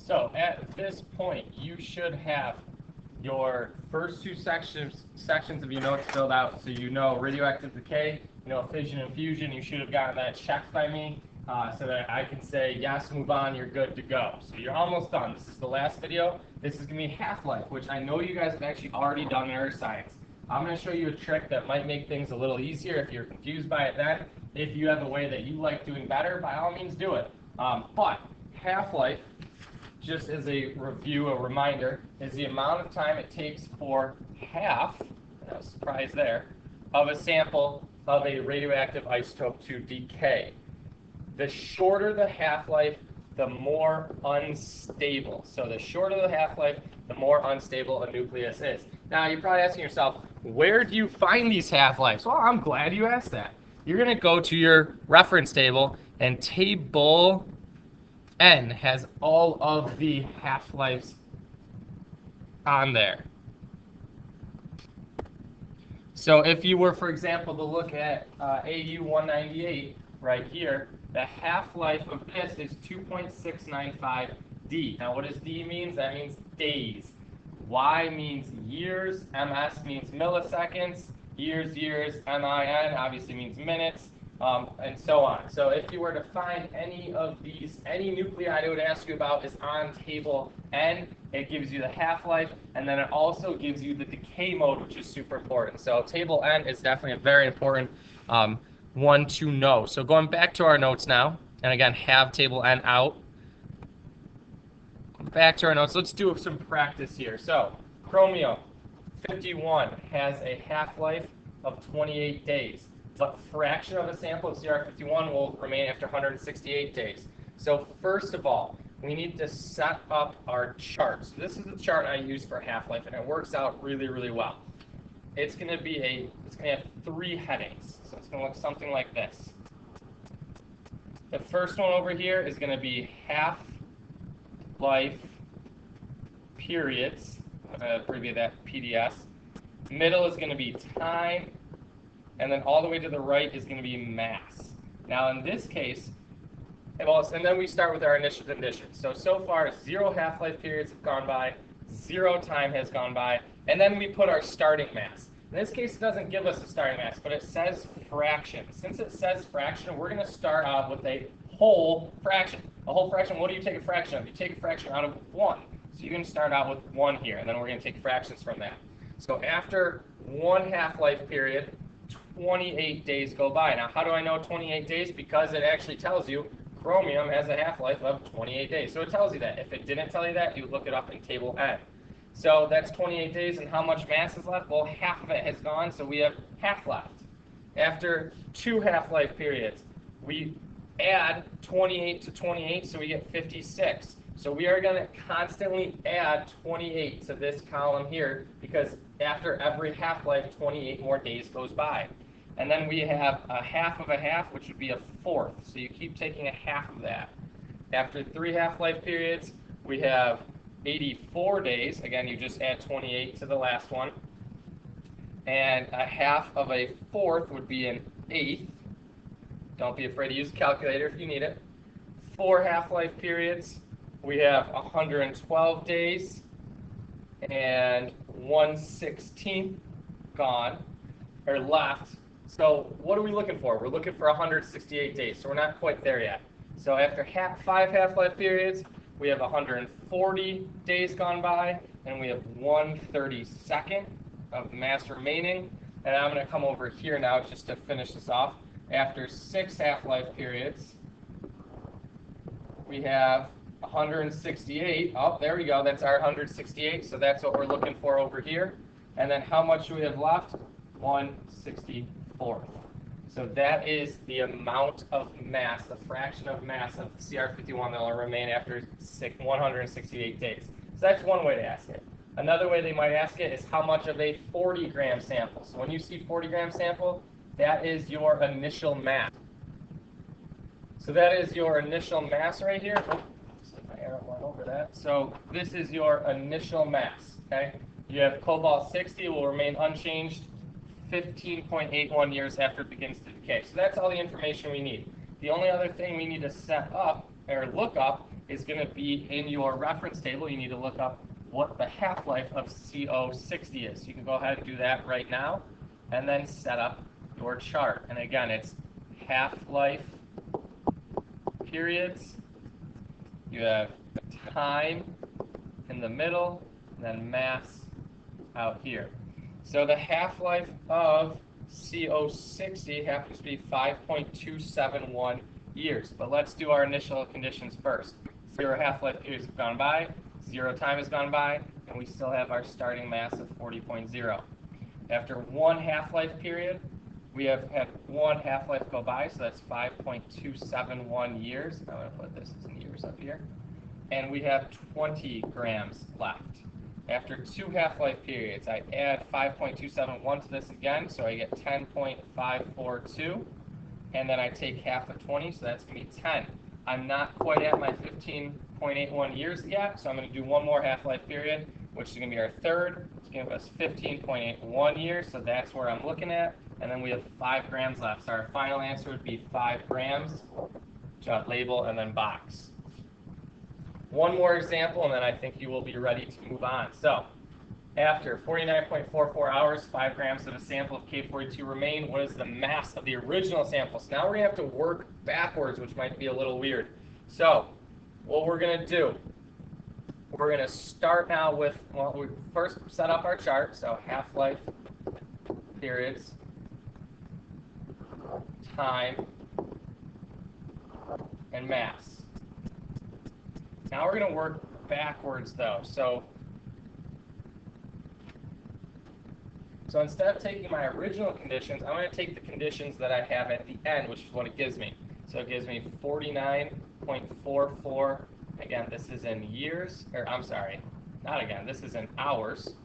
So at this point, you should have your first two sections of your notes filled out, so you know radioactive decay, you know fission and fusion. You should have gotten that checked by me, so that I can say yes, move on, you're good to go. So you're almost done. This is the last video. This is gonna be half-life, which I know you guys have actually already done in earth science. I'm gonna show you a trick that might make things a little easier if you're confused by it then. If you have a way that you like doing better, by all means do it. But half-life, just as a review, a reminder, is the amount of time it takes for half, no surprise there, of a sample of a radioactive isotope to decay. The shorter the half-life, the more unstable. So the shorter the half-life, the more unstable a nucleus is. Now you're probably asking yourself, where do you find these half-lives? Well, I'm glad you asked that. You're going to go to your reference table, and table N has all of the half-lives on there. So if you were, for example, to look at AU-198 right here, the half-life of this is 2.695 D. Now what does D mean? That means days. Y means years, MS means milliseconds, years, MIN obviously means minutes, and so on. So if you were to find any of these, any nuclide it would ask you about is on table N. It gives you the half-life, and then it also gives you the decay mode, which is super important. So table N is definitely a very important one to know. So going back to our notes now, and again, have table N out. Back to our notes, let's do some practice here. So chromium-51 has a half-life of 28 days. What fraction of a sample of CR51 will remain after 168 days? So first of all, we need to set up our chart. So this is the chart I use for half-life, and it works out really, really well. It's going to have 3 headings. So it's going to look something like this. The first one over here is going to be half-life periods. I'm going to abbreviate that PDS. Middle is going to be time, and then all the way to the right is going to be mass. Now in this case, and then we start with our initial conditions. So far 0 half-life periods have gone by, 0 time has gone by, and then we put our starting mass. In this case, it doesn't give us a starting mass, but it says fraction. Since it says fraction, we're going to start out with a whole fraction. A whole fraction, what do you take a fraction of? You take a fraction out of 1. So you're going to start out with 1 here, and then we're going to take fractions from that. So after 1 half-life period, 28 days go by. Now, how do I know 28 days? Because it actually tells you chromium has a half-life of 28 days. So it tells you that. If it didn't tell you that, you would look it up in table N. So that's 28 days, and how much mass is left? Well, half of it has gone, so we have half left. After 2 half-life periods, we add 28 to 28, so we get 56. So we are going to constantly add 28 to this column here, because after every half-life, 28 more days goes by. And then we have a half of a half, which would be a fourth. So you keep taking a half of that. After 3 half-life periods, we have 84 days. Again, you just add 28 to the last one. And a half of a fourth would be an eighth. Don't be afraid to use a calculator if you need it. 4 half-life periods, we have 112 days and 1/16 gone, or left. So what are we looking for? We're looking for 168 days, so we're not quite there yet. So after 5 half-life periods, we have 140 days gone by, and we have 1/32 of mass remaining. And I'm going to come over here now just to finish this off. After 6 half-life periods, we have 168. Oh, there we go. That's our 168. So that's what we're looking for over here. And then how much do we have left? 1/64. So that is the amount of mass, the fraction of mass of CR51 that will remain after 168 days. So that's one way to ask it. Another way they might ask it is how much of a 40-gram sample. So when you see 40-gram sample, that is your initial mass. So that is your initial mass right here. Oh, my arrow went over that. So this is your initial mass. Okay. You have cobalt-60 will remain unchanged 15.81 years after it begins to decay. So that's all the information we need. The only other thing we need to set up or look up is going to be in your reference table. You need to look up what the half-life of CO60 is. You can go ahead and do that right now, and then set up your chart. And again, it's half-life periods. You have time in the middle, and then mass out here. So the half-life of CO60 happens to be 5.271 years. But let's do our initial conditions first. 0 half-life periods have gone by, 0 time has gone by, and we still have our starting mass of 40.0. After 1 half-life period, we have had 1 half-life go by, so that's 5.271 years. I'm going to put this in years up here. And we have 20 grams left. After 2 half-life periods, I add 5.271 to this again, so I get 10.542. And then I take half of 20, so that's going to be 10. I'm not quite at my 15.81 years yet, so I'm going to do one more half-life period, which is going to be our third. It's going to give us 15.81 years, so that's where I'm looking at. And then we have 5 grams left. So our final answer would be 5 grams. Label and then box. One more example, and then I think you will be ready to move on. So, after 49.44 hours, 5 grams of a sample of K42 remain. What is the mass of the original sample? So now we're going to have to work backwards, which might be a little weird. So, what we're going to do, we're going to start now with, well, we first set up our chart. So, half-life periods, time, and mass. Now we're going to work backwards, though. So instead of taking my original conditions, I'm going to take the conditions that I have at the end, which is what it gives me. So it gives me 49.44. Again, this is in years, or I'm sorry, not again, this is in hours.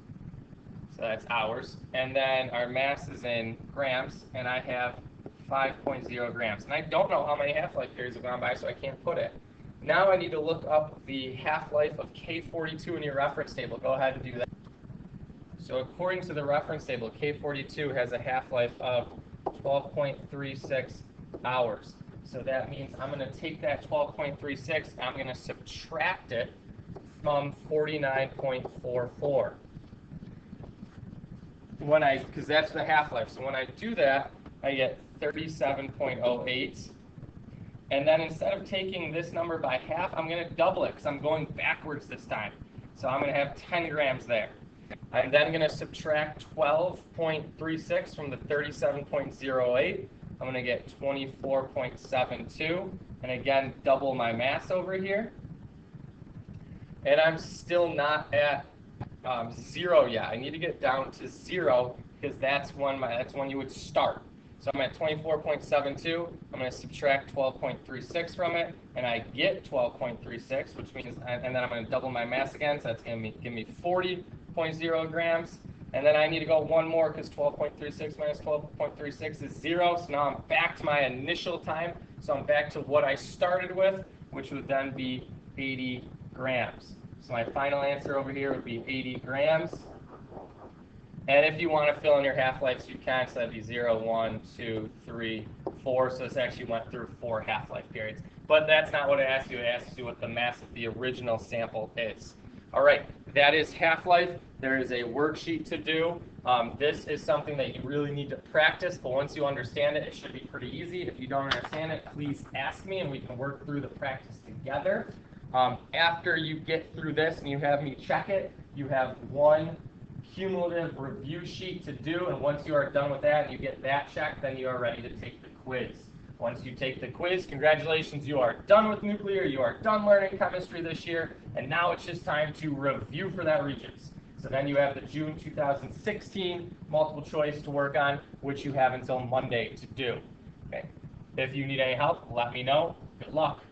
So that's hours. And then our mass is in grams, and I have 5.0 grams. And I don't know how many half-life periods have gone by, so I can't put it. Now I need to look up the half-life of K42 in your reference table. Go ahead and do that. So according to the reference table, K42 has a half-life of 12.36 hours. So that means I'm going to take that 12.36, I'm going to subtract it from 49.44. Because that's the half-life. So when I do that, I get 37.08. And then instead of taking this number by half, I'm going to double it because I'm going backwards this time. So I'm going to have 10 grams there. I'm then going to subtract 12.36 from the 37.08. I'm going to get 24.72. And again, double my mass over here. And I'm still not at 0 yet. I need to get down to 0 because that's when you would start. So I'm at 24.72. I'm going to subtract 12.36 from it, and I get 12.36, which means, and then I'm going to double my mass again, so that's going to give me 40.0 grams. And then I need to go one more because 12.36 minus 12.36 is 0. So now I'm back to my initial time. So I'm back to what I started with, which would then be 80 grams. So my final answer over here would be 80 grams. And if you want to fill in your half-lives, you can. So that'd be 0, 1, 2, 3, 4. So this actually went through 4 half-life periods. But that's not what it asks you. It asks you what the mass of the original sample is. All right, that is half-life. There is a worksheet to do. This is something that you really need to practice, but once you understand it, it should be pretty easy. If you don't understand it, please ask me, and we can work through the practice together. After you get through this and you have me check it, you have one cumulative review sheet to do, and once you are done with that and you get that checked, then you are ready to take the quiz. Once you take the quiz, congratulations, you are done with nuclear, you are done learning chemistry this year, and now it's just time to review for that Regents. So then you have the June 2016 multiple choice to work on, which you have until Monday to do. Okay. If you need any help, let me know. Good luck.